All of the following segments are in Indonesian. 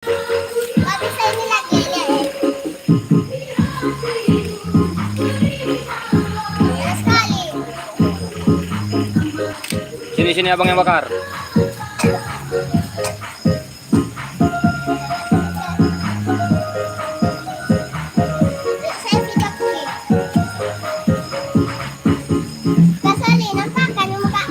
Nggak bisa ini lagi ya. Banyak sekali. Sini abang yang bakar. Saya tidak pergi. Kak Soli, nampakkan yung mukha.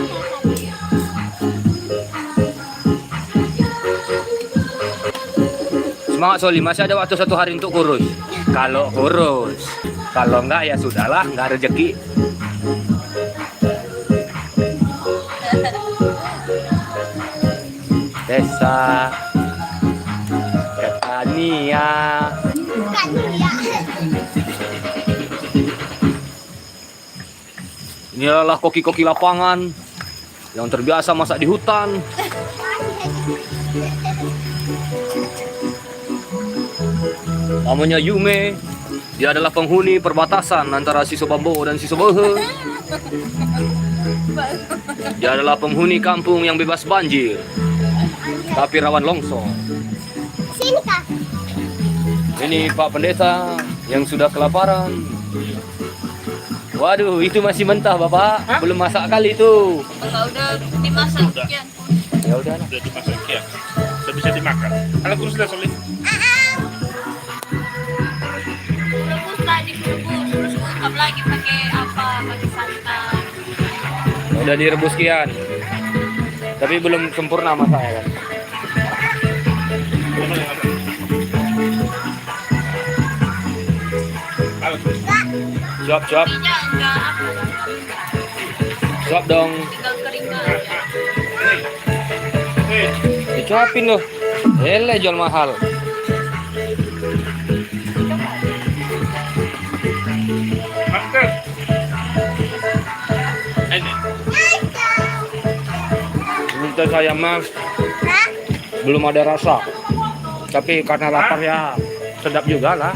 Semangat Soli, masih ada waktu 1 hari untuk kurus. Kalau kurus, kalau enggak ya sudahlah, enggak rezeki. Desa Ketania. Bukan ya. Inilah koki-koki lapangan yang terbiasa masak di hutan. Namanya Yume. Dia adalah penghuni perbatasan antara Sisobambo dan Sisobohe. Dia adalah penghuni kampung yang bebas banjir, tapi rawan longsor. Sini Kak. Ini Pak Pendeta yang sudah kelaparan. Waduh, itu masih mentah Bapak. Hah? Belum masak kali itu. Kalau udah dimasak Udah. sekian. Ya udah. Udah dimasak ya. Sudah bisa dimakan. Kalau kurus dah Soli. Rebus lah dikukus, terus ungkap lagi pakai apa? Pakai santan. Udah direbus kian. Tapi belum sempurna masaknya kan. Mana yang ada? Kalau Suap. Minyak enggak apa? Suap dong. Tinggal keringkan aja. Dicuapin loh. Ele jual mahal. makan. Ini. Minta saya mah belum ada rasa. Tapi karena lapar ya sedap juga lah.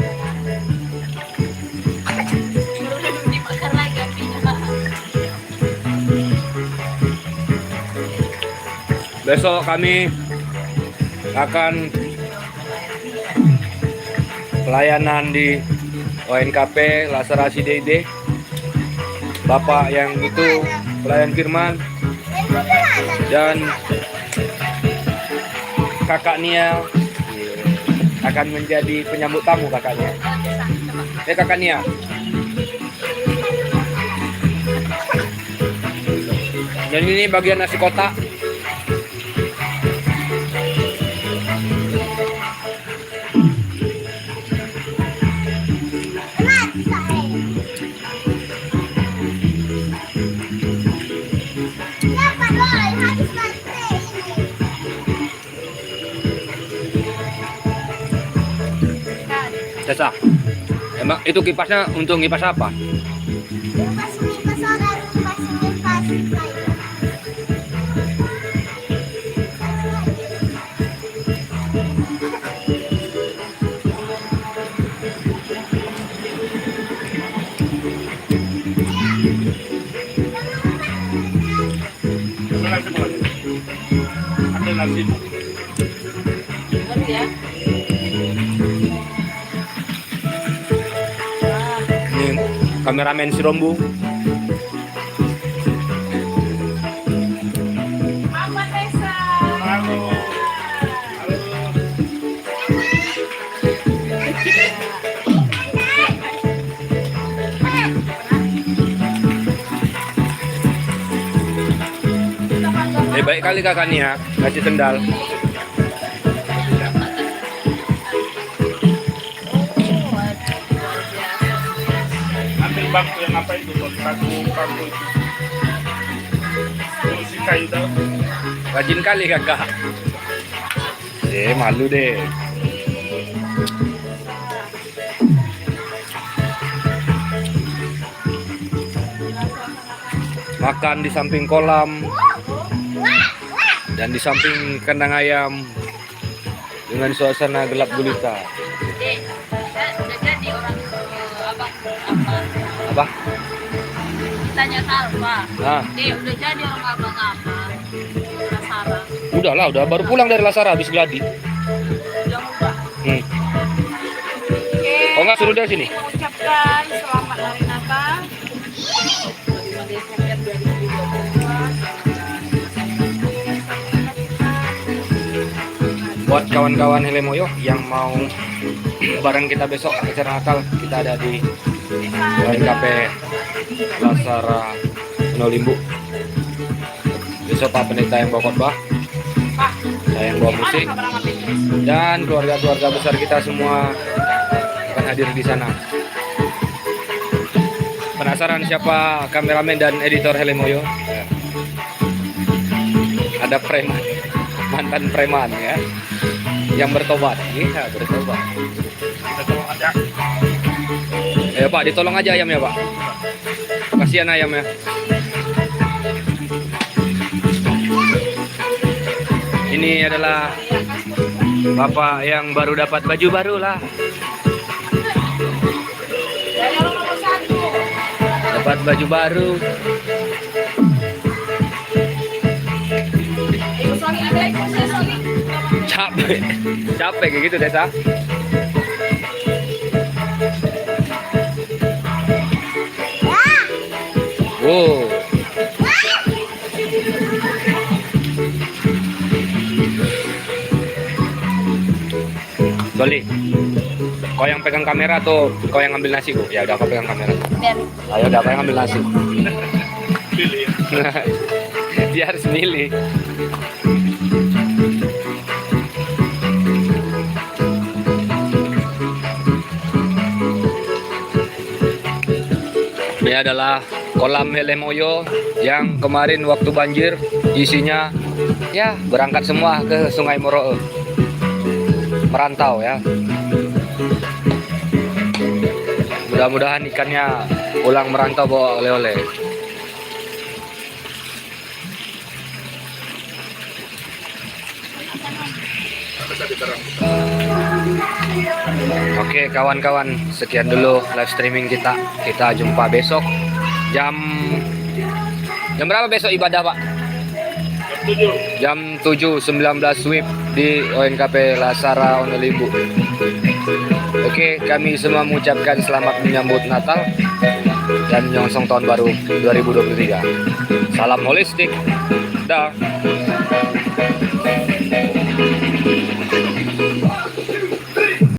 Dimakan lagi apinya. Besok kami akan pelayanan di ONKP Lasarasi DD. Bapak yang itu pelayan firman dan kakak Nia akan menjadi penyambut tamu kakaknya. Kakak Nia. Dan ini bagian nasi kotak. Jasa. Emang itu kipasnya untuk kipas apa? Ada nasi. Baru ya. Ini kameramen si Rombu. Mama Tessa. Halo. Baik kali kakak Nia kasih sendal. Ambil bangku yang apa itu? Bangku itu. Kursi kayu dah. Rajin kali kakak. Malu deh. Makan di samping kolam dan di samping kandang ayam dengan suasana gelap gulita. Dek, udah jadi orang abang apa? Apa? Tanya Salva. Nah, Dek, udah jadi orang abang apa? Penasaran. udahlah, udah baru pulang dari Lasara habis gladi. Udah Hmm. Oke. Oh nggak suruh dia sini. Mengucapkan selamat hari Natal. Buat kawan-kawan Helemoyo yang mau bareng kita besok acara Natal, kita ada di ONKP Lasara Nolimbu. Besok Pak Pendeta yang bawa khotbah, saya yang bawa musik, dan keluarga-keluarga besar kita semua akan hadir di sana. Penasaran siapa kameramen dan editor Helemoyo? Ya. Ada preman, mantan preman ya, yang bertobat. Iya, bertobat. Kita tolong aja. Ya Pak, ditolong aja ayamnya Pak. Kasihan ayamnya. Ini adalah Bapak yang baru dapat baju baru lah. Dapat baju baru. Capek. Capek kayak gitu Desa. Wow. Soli, kau yang pegang kamera atau kau yang ngambil nasi Bu? Ya udah kau pegang kamera. Dan Ayo udah kau yang ngambil nasi. Pilih ya. Dia harus milih. Ini adalah kolam Helemoyo yang kemarin waktu banjir isinya ya berangkat semua ke Sungai Moroe. Merantau ya. Mudah-mudahan ikannya pulang merantau bawa oleh-oleh. Oke kawan-kawan, sekian dulu live streaming kita. Kita jumpa besok jam berapa besok ibadah Pak? Jam 7.19 WIB di ONKP Lasara Nolimbu. Oke, kami semua mengucapkan selamat menyambut Natal dan menyongsong tahun baru 2023. Salam holistik. Dah.